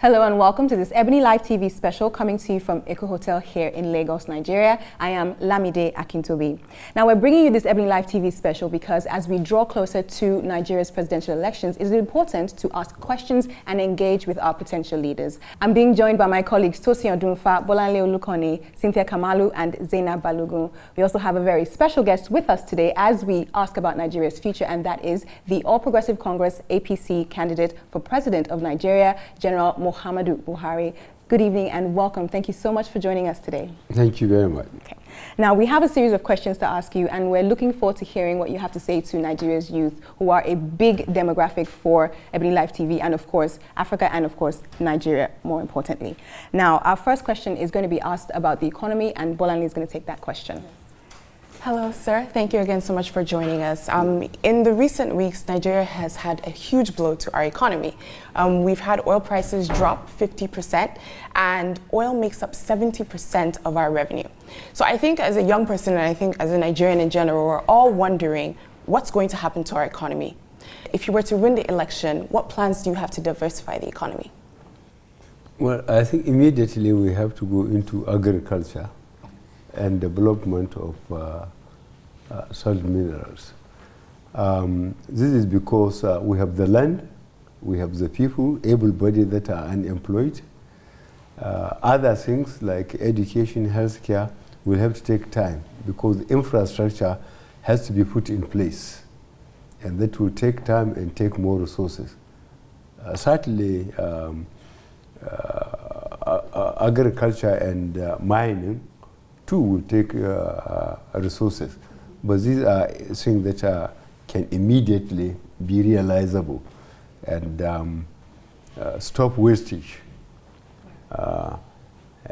Hello and welcome to this EbonyLife TV special coming to you from Eco Hotel here in Lagos, Nigeria. I am Lamide Akintobi. Now we're bringing you this EbonyLife TV special because as we draw closer to Nigeria's presidential elections, it is important to ask questions and engage with our potential leaders. I'm being joined by my colleagues Tosin Odunfa, Bolanle Olukanni, Cynthia Kamalu and Zainab Balogun. We also have a very special guest with us today as we ask about Nigeria's future, and that is the All Progressive Congress APC candidate for President of Nigeria, General Muhammadu Buhari. Good evening and welcome. Thank you so much for joining us today. Thank you very much. Okay. Now, we have a series of questions to ask you, and we're looking forward to hearing what you have to say to Nigeria's youth, who are a big demographic for EbonyLife TV and, of course, Africa and, of course, Nigeria, more importantly. Now, our first question is going to be asked about the economy, and Bolanle is going to take that question. Hello, sir. Thank you again so much for joining us. In the recent weeks, Nigeria has had a huge blow to our economy. We've had oil prices drop 50%, and oil makes up 70% of our revenue. So I think as a young person, and I think as a Nigerian in general, we're all wondering what's going to happen to our economy. If you were to win the election, what plans do you have to diversify the economy? Well, I think immediately we have to go into agriculture and development of salt minerals. This is because we have the land, we have the people, able-bodied that are unemployed. Other things like education, healthcare will have to take time because infrastructure has to be put in place, and that will take time and take more resources. Certainly, agriculture and mining too will take resources, but these are things that can immediately be realizable and stop wastage.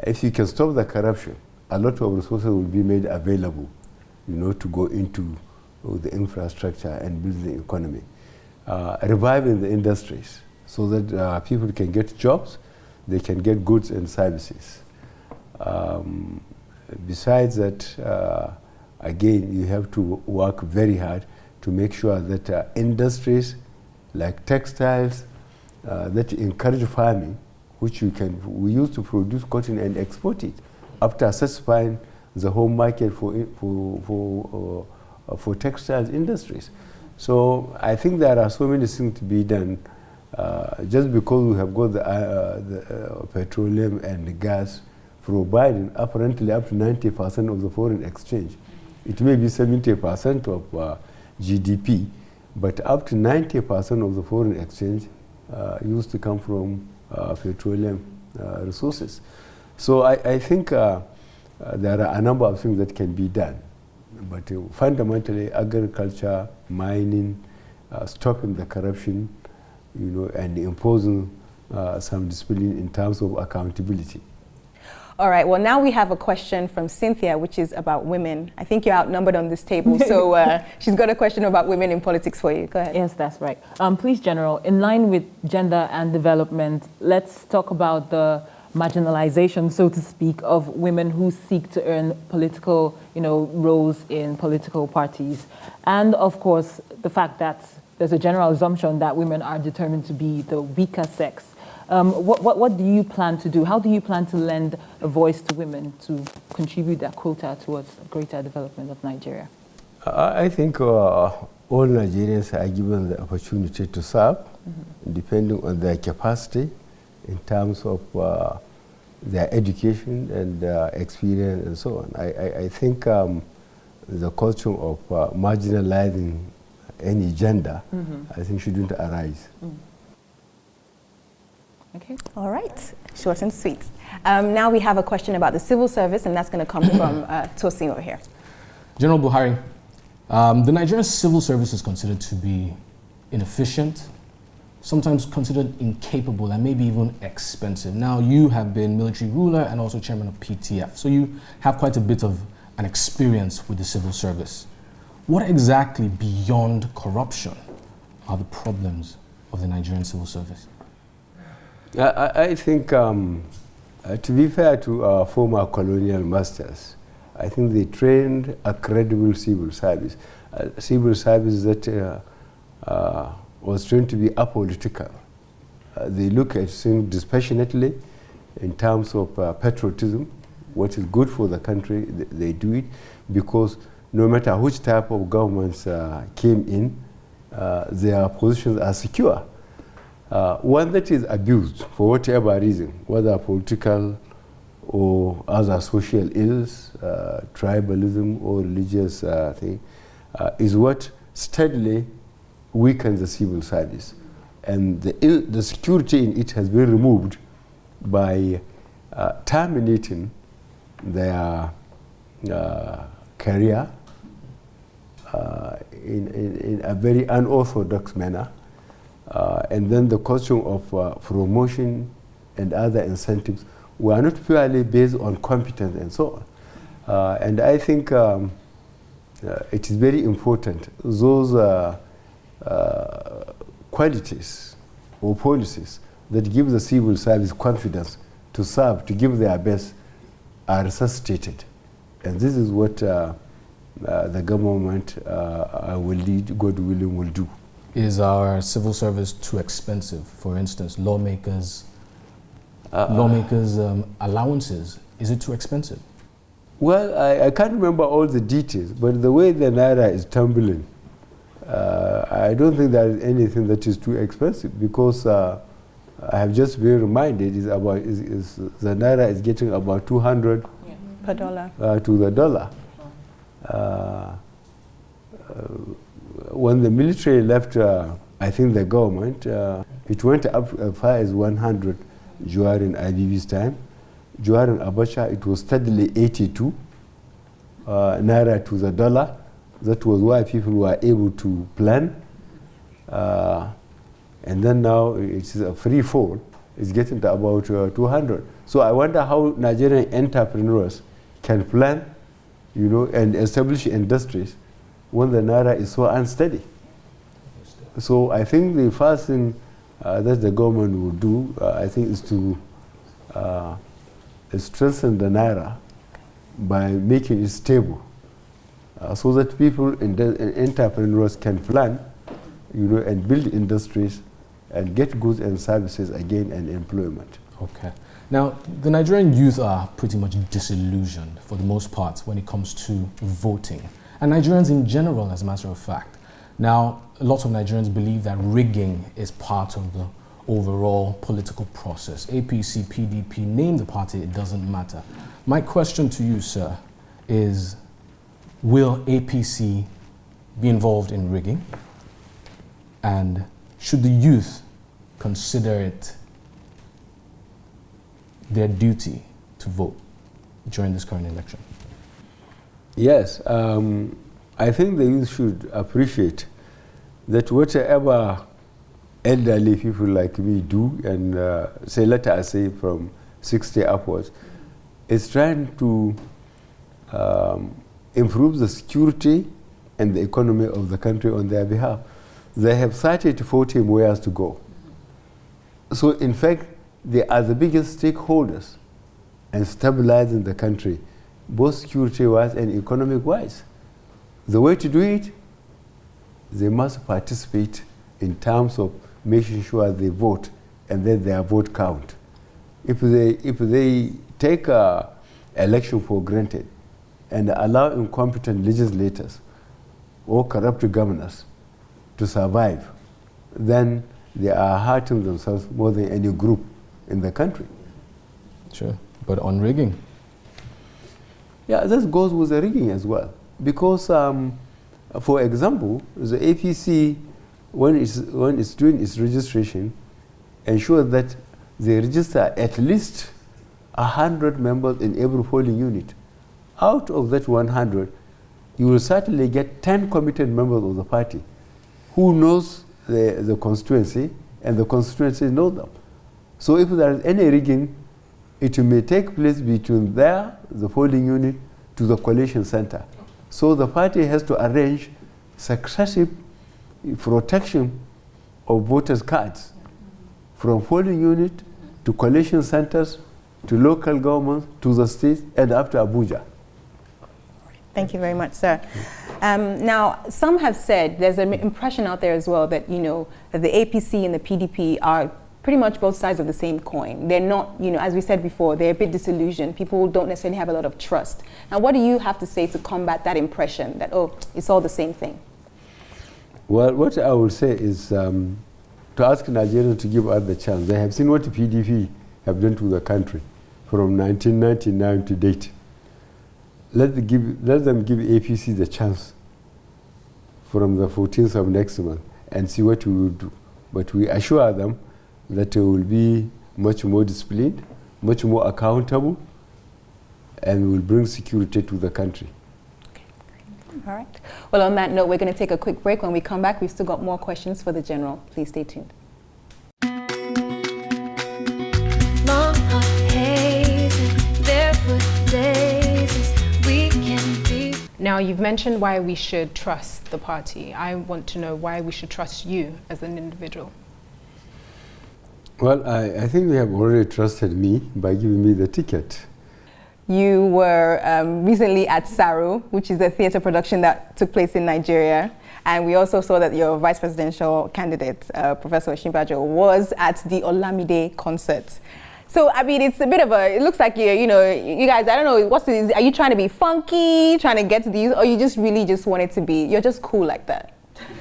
If you can stop the corruption, a lot of resources will be made available, to go into the infrastructure and build the economy. Reviving the industries so that people can get jobs, they can get goods and services. Besides that, again, you have to work very hard to make sure that industries like textiles that encourage farming, which we used to produce cotton and export it after satisfying the home market for textiles industries. So I think there are so many things to be done. Just because we have got the petroleum and the gas providing apparently up to 90% of the foreign exchange. It may be 70% of GDP, but up to 90% of the foreign exchange used to come from petroleum resources. So I think there are a number of things that can be done, but fundamentally agriculture, mining, stopping the corruption, and imposing some discipline in terms of accountability. All right, well, now we have a question from Cynthia, which is about women. I think you're outnumbered on this table, so she's got a question about women in politics for you. Go ahead. Yes, that's right. Please, General, in line with gender and development, let's talk about the marginalization, so to speak, of women who seek to earn political, roles in political parties. And, of course, the fact that there's a general assumption that women are determined to be the weaker sex. What do you plan to do? How do you plan to lend a voice to women to contribute their quota towards greater development of Nigeria? I think all Nigerians are given the opportunity to serve, depending on their capacity in terms of their education and experience and so on. I think the culture of marginalizing any gender, I think shouldn't arise. Okay. All right. Short and sweet. Now we have a question about the civil service, and that's going to come from Tosin over here. General Buhari, the Nigerian civil service is considered to be inefficient, sometimes considered incapable, and maybe even expensive. Now, you have been military ruler and also chairman of PTF, so you have quite a bit of an experience with the civil service. What exactly beyond corruption are the problems of the Nigerian civil service? I think, to be fair to former colonial masters, I think they trained a credible civil service that was trained to be apolitical. They look at things dispassionately in terms of patriotism. What is good for the country, they do it, because no matter which type of governments came in, their positions are secure. One that is abused for whatever reason, whether political or other social ills, tribalism or religious thing, is what steadily weakens the civil service. And the security in it has been removed by terminating their career in a very unorthodox manner. And then the question of promotion and other incentives were not purely based on competence and so on. And I think it is very important, those qualities or policies that give the civil service confidence to serve, to give their best, are resuscitated. And this is what the government I will lead, God willing, will do. Is our civil service too expensive? For instance, lawmakers' allowances, is it too expensive? Well, I can't remember all the details, but the way the Naira is tumbling, I don't think there is anything that is too expensive, because I have just been reminded the Naira is getting about 200 per dollar to the dollar. When the military left, I think the government, it went up as far as 100 during IBB's time. During Abacha, it was steadily 82 Naira to the dollar. That was why people were able to plan. And then now it's a free fall. It's getting to about 200. So I wonder how Nigerian entrepreneurs can plan, you know, and establish industries when the Naira is so unsteady. So I think the first thing that the government will do, I think, is to strengthen the Naira by making it stable, so that people and entrepreneurs can plan, you know, and build industries and get goods and services again and employment. Okay. Now, the Nigerian youth are pretty much disillusioned for the most part when it comes to voting. And Nigerians in general, as a matter of fact. Now, a lot of Nigerians believe that rigging is part of the overall political process. APC, PDP, name the party, it doesn't matter. My question to you, sir, is will APC be involved in rigging? And should the youth consider it their duty to vote during this current election? Yes, I think the youth should appreciate that whatever elderly people like me do, and say, let us say from 60 upwards, is trying to improve the security and the economy of the country on their behalf. They have 30 to 40 more years to go. So in fact, they are the biggest stakeholders in stabilizing the country, both security-wise and economic-wise. The way to do it, they must participate in terms of making sure they vote and then their vote count. If they take election for granted and allow incompetent legislators or corrupt governors to survive, then they are hurting themselves more than any group in the country. Sure, but on rigging? Yeah, this goes with the rigging as well. Because, for example, the APC, when it's doing its registration, ensure that they register at least 100 members in every polling unit. Out of that 100, you will certainly get 10 committed members of the party who knows the constituency, and the constituency knows them. So if there is any rigging, it may take place between the polling unit, to the coalition center. So the party has to arrange successive protection of voters' cards from polling unit to coalition centers to local governments to the states and up to Abuja. Thank you very much, sir. Now, some have said, there's an impression out there as well that, you know, that the APC and the PDP are pretty much both sides of the same coin. They're not, as we said before, they're a bit disillusioned. People don't necessarily have a lot of trust. Now, what do you have to say to combat that impression that, oh, it's all the same thing? Well, what I will say is to ask Nigerians to give us the chance. They have seen what the PDP have done to the country from 1999 to date. Let them give APC the chance from the 14th of next month and see what we will do. But we assure them that they will be much more disciplined, much more accountable, and will bring security to the country. Okay, great. All right. Well, on that note, we're going to take a quick break. When we come back, we've still got more questions for the General. Please stay tuned. Now, you've mentioned why we should trust the party. I want to know why we should trust you as an individual. Well, I think they have already trusted me by giving me the ticket. You were recently at Saru, which is a theatre production that took place in Nigeria. And we also saw that your vice presidential candidate, Professor Osinbajo, was at the Lamide concert. So, I mean, it's a bit of it looks like you guys, I don't know, are you trying to be funky, trying to get to these, or you just really just want it to be, you're just cool like that?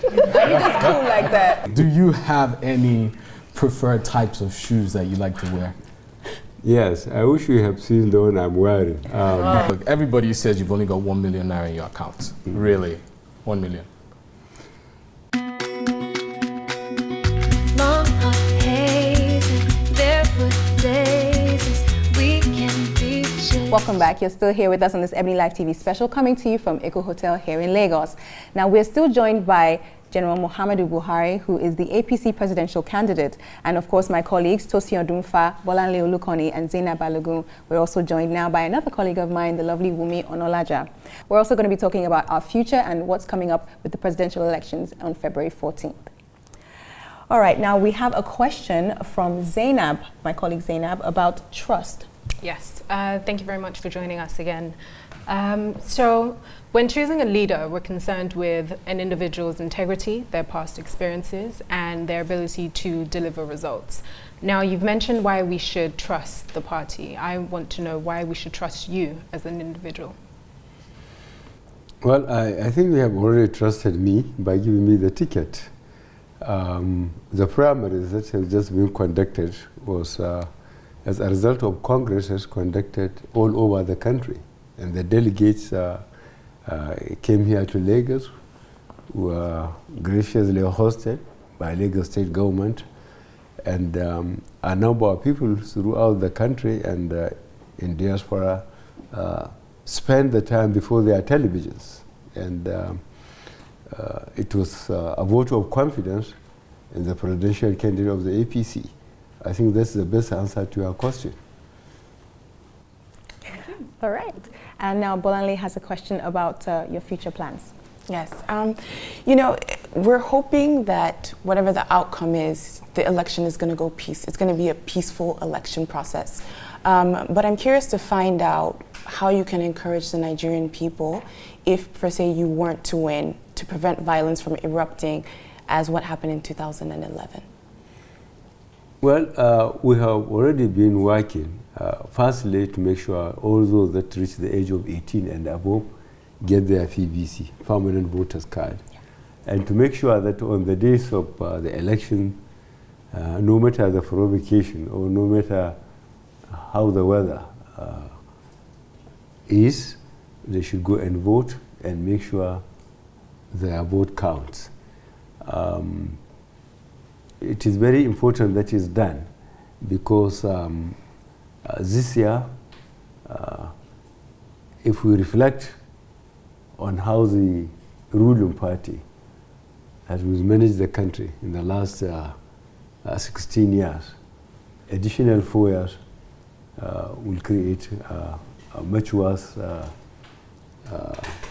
Are you just cool like that? Do you have any preferred types of shoes that you like to wear? Yes, I wish you have seen the one I'm wearing. Look, everybody says you've only got 1 million naira in your account. Really? 1 million? Welcome back. You're still here with us on this EbonyLife TV special coming to you from Eco Hotel here in Lagos. Now, we're still joined by General Muhammadu Buhari, who is the APC presidential candidate. And of course, my colleagues, Tosin Odunfa, Bolanle Olukanni, and Zainab Balogun. We're also joined now by another colleague of mine, the lovely Wumi Onolaja. We're also going to be talking about our future and what's coming up with the presidential elections on February 14th. All right, now we have a question from Zainab, my colleague Zainab, about trust. Yes, thank you very much for joining us again. So when choosing a leader, we're concerned with an individual's integrity, their past experiences, and their ability to deliver results. Now, you've mentioned why we should trust the party. I want to know why we should trust you as an individual. Well, I think they have already trusted me by giving me the ticket. The primaries that have just been conducted was as a result of congresses conducted all over the country. And the delegates came here to Lagos, were graciously hosted by Lagos state government, and a number of people throughout the country and in diaspora spend the time before their televisions. And it was a vote of confidence in the presidential candidate of the APC. I think that's the best answer to your question. All right. And now Bolanle has a question about your future plans. Yes. We're hoping that whatever the outcome is, the election is going to go peace. It's going to be a peaceful election process. But I'm curious to find out how you can encourage the Nigerian people if, for say, you weren't to win, to prevent violence from erupting as what happened in 2011. Well, we have already been working, firstly, to make sure all those that reach the age of 18 and above get their PVC, permanent voters card. Yeah. And to make sure that on the days of the election, no matter the provocation or no matter how the weather is, they should go and vote and make sure their vote counts. It is very important that is done because this year, if we reflect on how the ruling party has managed the country in the last 16 years, additional 4 years will create a much worse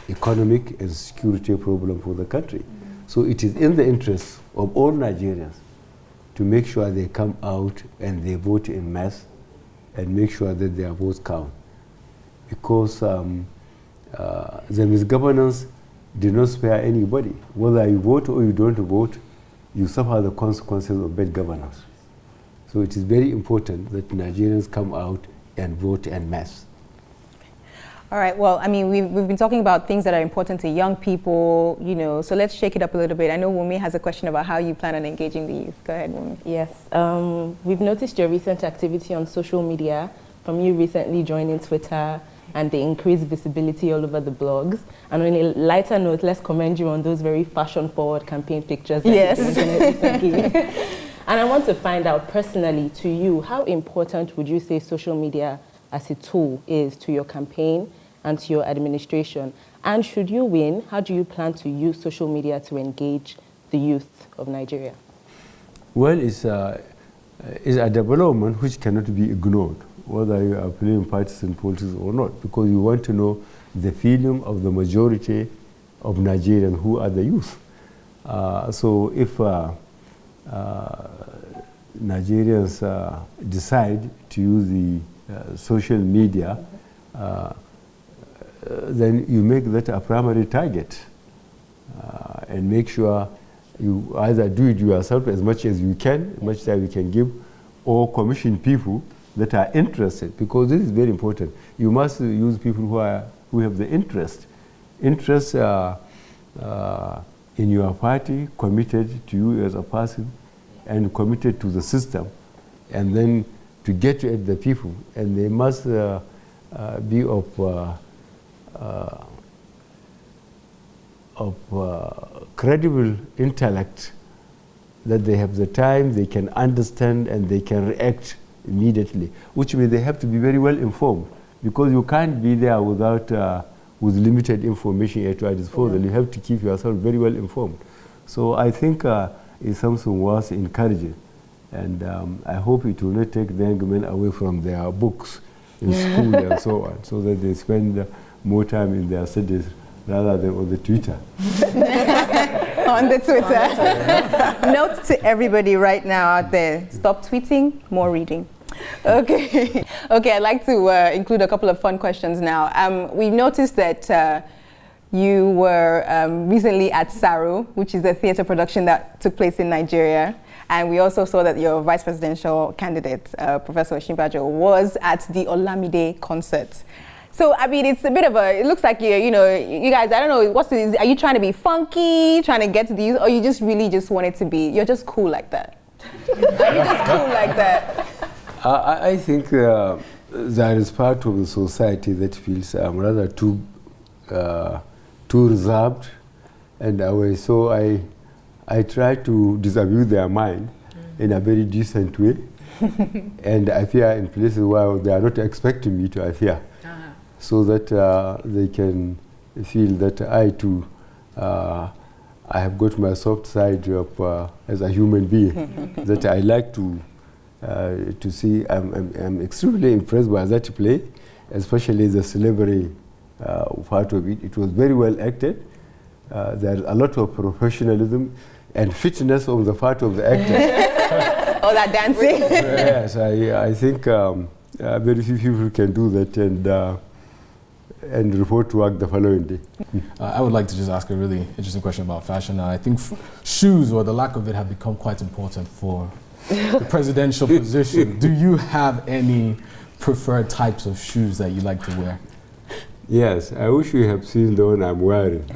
economic and security problem for the country. Mm-hmm. So it is in the interest of all Nigerians to make sure they come out and they vote in mass and make sure that their votes count. Because the misgovernance did not spare anybody. Whether you vote or you don't vote, you suffer the consequences of bad governance. So it is very important that Nigerians come out and vote en masse. All right, well, I mean, we've been talking about things that are important to young people, you know, so let's shake it up a little bit. I know Wumi has a question about how you plan on engaging the youth. Go ahead, Wumi. Yes, we've noticed your recent activity on social media, from you recently joining Twitter and the increased visibility all over the blogs. And on a lighter note, let's commend you on those very fashion-forward campaign pictures that yes. you internet recently. And I want to find out personally, to you, how important would you say social media as a tool is to your campaign and to your administration? And should you win, how do you plan to use social media to engage the youth of Nigeria? Well, it's a development which cannot be ignored, whether you are playing partisan politics or not, because you want to know the feeling of the majority of Nigerians who are the youth. So if Nigerians decide to use the social media, then you make that a primary target and make sure you either do it yourself as much as you can, as much time you can give, or commission people that are interested, because this is very important. You must use people who have the interest in your party, committed to you as a person, and committed to the system, and then to get at the people. And they must be of credible intellect, that they have the time, they can understand, and they can react immediately, which means they have to be very well informed, because you can't be there without with limited information at your disposal. You have to keep yourself very well informed. So I think it's something worth encouraging, and I hope it will not take the young men away from their books in school and so on, so that they spend more time in their studies rather than on the Twitter. On the Twitter. Note to everybody right now out there, stop tweeting, more reading. Okay. Okay, I'd like to include a couple of fun questions now. We noticed that you were recently at Saru, which is a theatre production that took place in Nigeria. And we also saw that your vice presidential candidate, Professor Osinbajo, was at the Lamide concert. So, I mean, it's a bit of a, it looks like you know, you guys, I don't know, are you trying to be funky, trying to get to the youth, or you just really just want it to be, you're just cool like that? Are you just cool like that? I think there is part of the society that feels rather too reserved, and so I try to disabuse their mind in a very decent way, and I appear in places where they are not expecting me to appear, so that they can feel that I too, I have got my soft side of, as a human being, that I like to see. I'm extremely impressed by that play, especially the slavery part of it. It was very well acted. There's a lot of professionalism and fitness on the part of the actor. Oh, that dancing? Yes, I think very few people can do that and report to work the following day. I would like to just ask a really interesting question about fashion. I think shoes, or the lack of it, have become quite important for the presidential position. Do you have any preferred types of shoes that you like to wear? Yes, I wish you have seen the one I'm wearing. We'll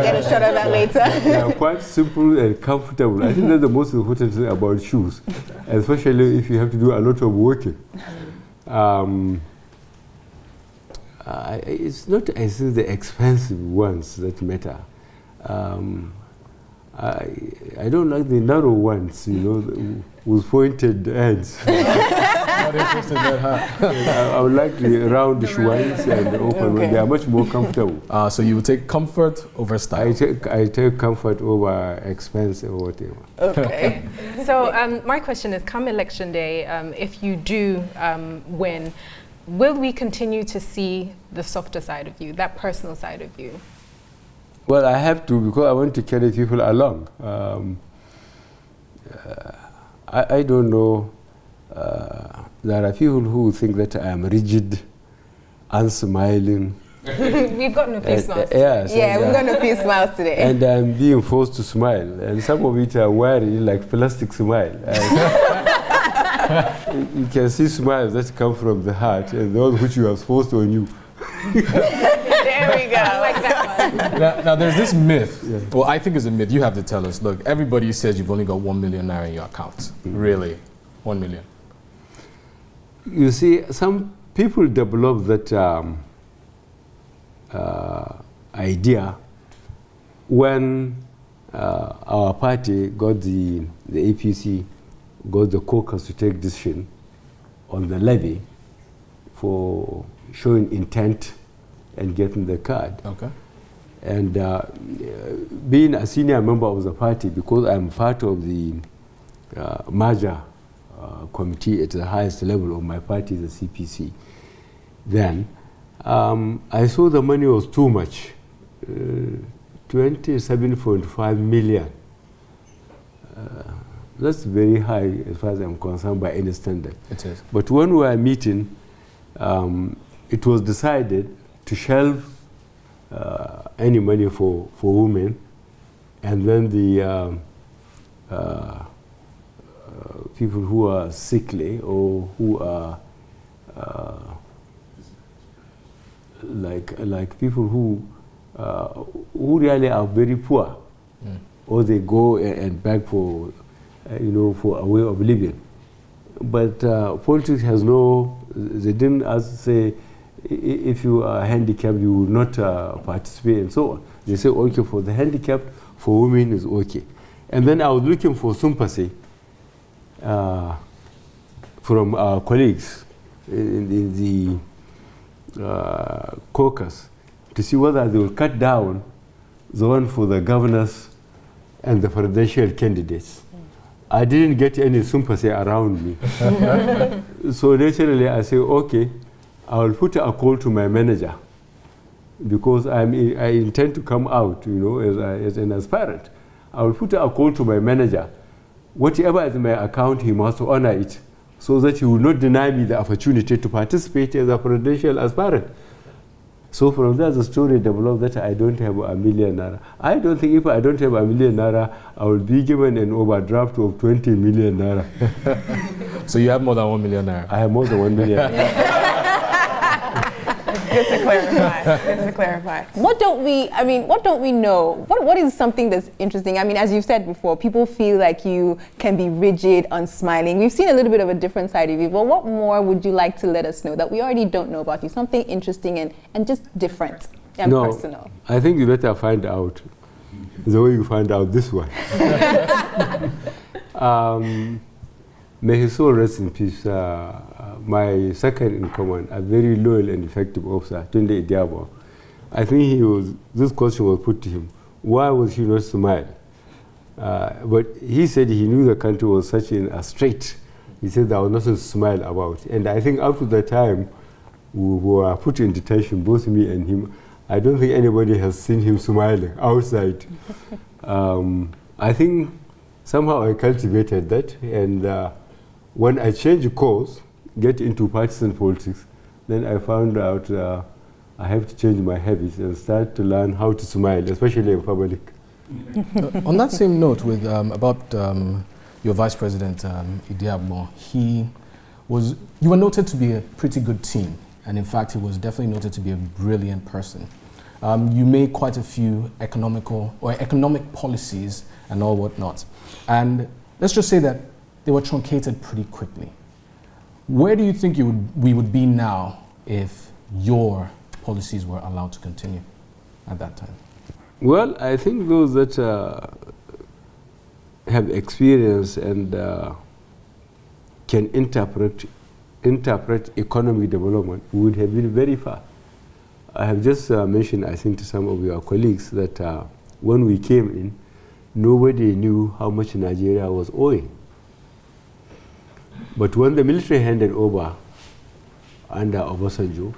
get a shot of that later. They are quite simple and comfortable. I think that's the most important thing about shoes, especially if you have to do a lot of walking. It's not, I think, the expensive ones that matter. I don't like the narrow ones, you know, with pointed ends. Not interested in that, I would like the roundish ones and open ones. They are much more comfortable. So you would take comfort over style? I take comfort over expense or whatever. Okay. So my question is, come election day, if you do win, will we continue to see the softer side of you, that personal side of you? Well, I have to, because I want to carry people along. I don't know. There are people who think that I am rigid, unsmiling, We've gotten a few smiles. Yes. Yeah, we've got a few smiles today. And I'm being forced to smile. And some of it are wearing like plastic smile. You can see smiles that come from the heart and those which you have forced on you. There we go. I like that one. Now, there's this myth. Yeah. Well, I think it's a myth. You have to tell us. Look, everybody says you've only got 1 million naira in your account. Really? 1 million? You see, some people develop that idea when our party got the APC, got the caucus to take decision on the levy for showing intent and getting the card. Okay. And being a senior member of the party, because I'm part of the merger committee at the highest level of my party, the CPC, then I saw the money was too much, 27.5 million. That's very high as far as I'm concerned by any standard. It is. But when we were meeting, it was decided to shelve any money for women, and then the people who are sickly or who are like people who really are very poor, or they go and beg for for a way of living. But politics has no. They didn't say if you are handicapped you will not participate and so on. They say okay, for the handicapped, for women is okay. And then I was looking for sympathy from our colleagues in the caucus to see whether they will cut down the one for the governors and the presidential candidates. I didn't get any sympathy around me. So naturally I say, okay, I will put a call to my manager, because I intend to come out, as an aspirant. I will put a call to my manager. Whatever is in my account, he must honor it, so that he will not deny me the opportunity to participate as a presidential aspirant. So from there, the story developed that I don't have a million naira. I don't think if I don't have a million naira, I will be given an overdraft of 20 million naira. So you have more than 1 million naira? I have more than 1 million. Good to clarify. Good to clarify. What don't we know? What is something that's interesting? I mean, as you've said before, people feel like you can be rigid, unsmiling. We've seen a little bit of a different side of you, but what more would you like to let us know that we already don't know about you? Something interesting and just different and personal. I think you better find out the way you find out this one. May his soul rest in peace. My second in command, a very loyal and effective officer, Tunde Idiabo. I think this question was put to him. Why was he not smile? But he said he knew the country was such in a strait. He said there was nothing to smile about. And I think up to that time, we were put in detention, both me and him. I don't think anybody has seen him smiling outside. I think somehow I cultivated that, and when I changed course, get into partisan politics, then I found out I have to change my habits and start to learn how to smile, especially in public. On that same note, with about your Vice President Idiabo, you were noted to be a pretty good team, and in fact, he was definitely noted to be a brilliant person. You made quite a few economic policies and all whatnot, and let's just say that they were truncated pretty quickly. Where do you think we would be now if your policies were allowed to continue at that time? Well, I think those that have experience and can interpret economic development would have been very far. I have just mentioned, I think, to some of your colleagues that when we came in, nobody knew how much Nigeria was owing. But when the military handed over under Obi-Uchendu,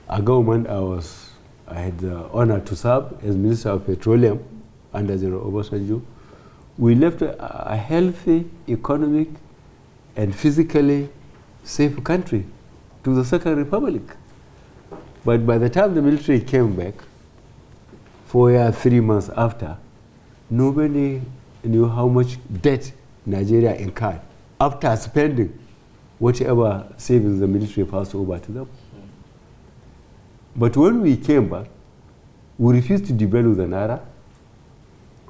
a government I had the honor to serve as Minister of Petroleum under General Obi-Uchendu, we left a healthy, economic, and physically safe country to the Second Republic. But by the time the military came back, 4 years, 3 months after, nobody knew how much debt Nigeria incurred after spending whatever savings the military passed over to them. But when we came back, we refused to devalue the Naira.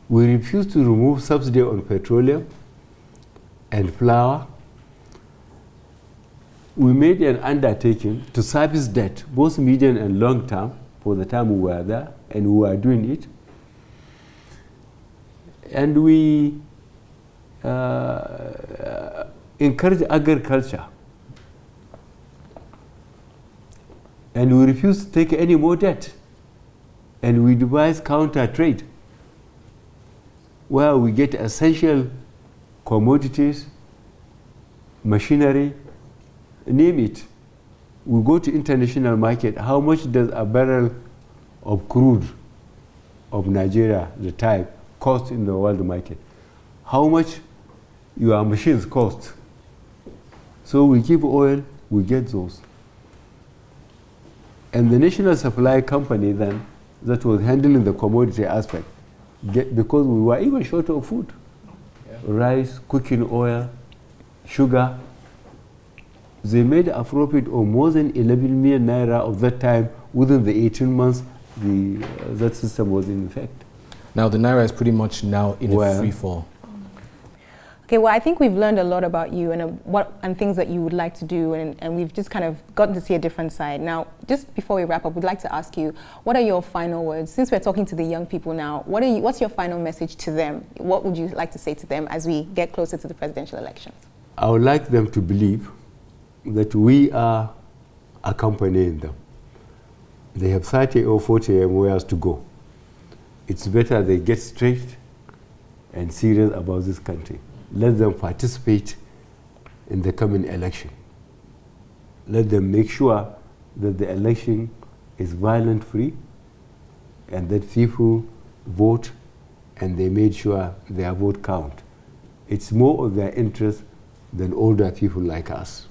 We refused to remove subsidy on petroleum and flour. We made an undertaking to service debt, both medium and long term, for the time we were there, and we were doing it. And we encouraged agriculture. And we refused to take any more debt. And we devised counter trade, where we get essential commodities, machinery, name it. We go to international market. How much does a barrel of crude of Nigeria, the type, cost in the world market? How much your machines cost? So we give oil, we get those. And the national supply company then, that was handling the commodity aspect, because we were even short of food. Yeah. Rice, cooking oil, sugar. They made a profit of more than 11 million naira of that time. Within the 18 months, that system was in effect. Now the naira is pretty much now in a free fall. Okay, well, I think we've learned a lot about you and things that you would like to do, and we've just kind of gotten to see a different side. Now, just before we wrap up, we'd like to ask you, what are your final words? Since we're talking to the young people now, what's your final message to them? What would you like to say to them as we get closer to the presidential elections? I would like them to believe that we are accompanying them. They have 30 or 40 years to go. It's better they get straight and serious about this country. Let them participate in the coming election. Let them make sure that the election is violence-free and that people vote and they made sure their vote count. It's more of their interest than older people like us.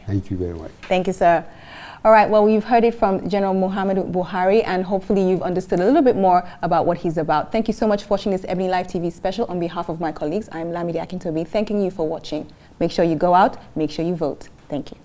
Thank you very much. Thank you, sir. All right, well, we've heard it from General Muhammadu Buhari, and hopefully you've understood a little bit more about what he's about. Thank you so much for watching this EbonyLife TV special. On behalf of my colleagues, I'm Lamide Akintobi, thanking you for watching. Make sure you go out, make sure you vote. Thank you.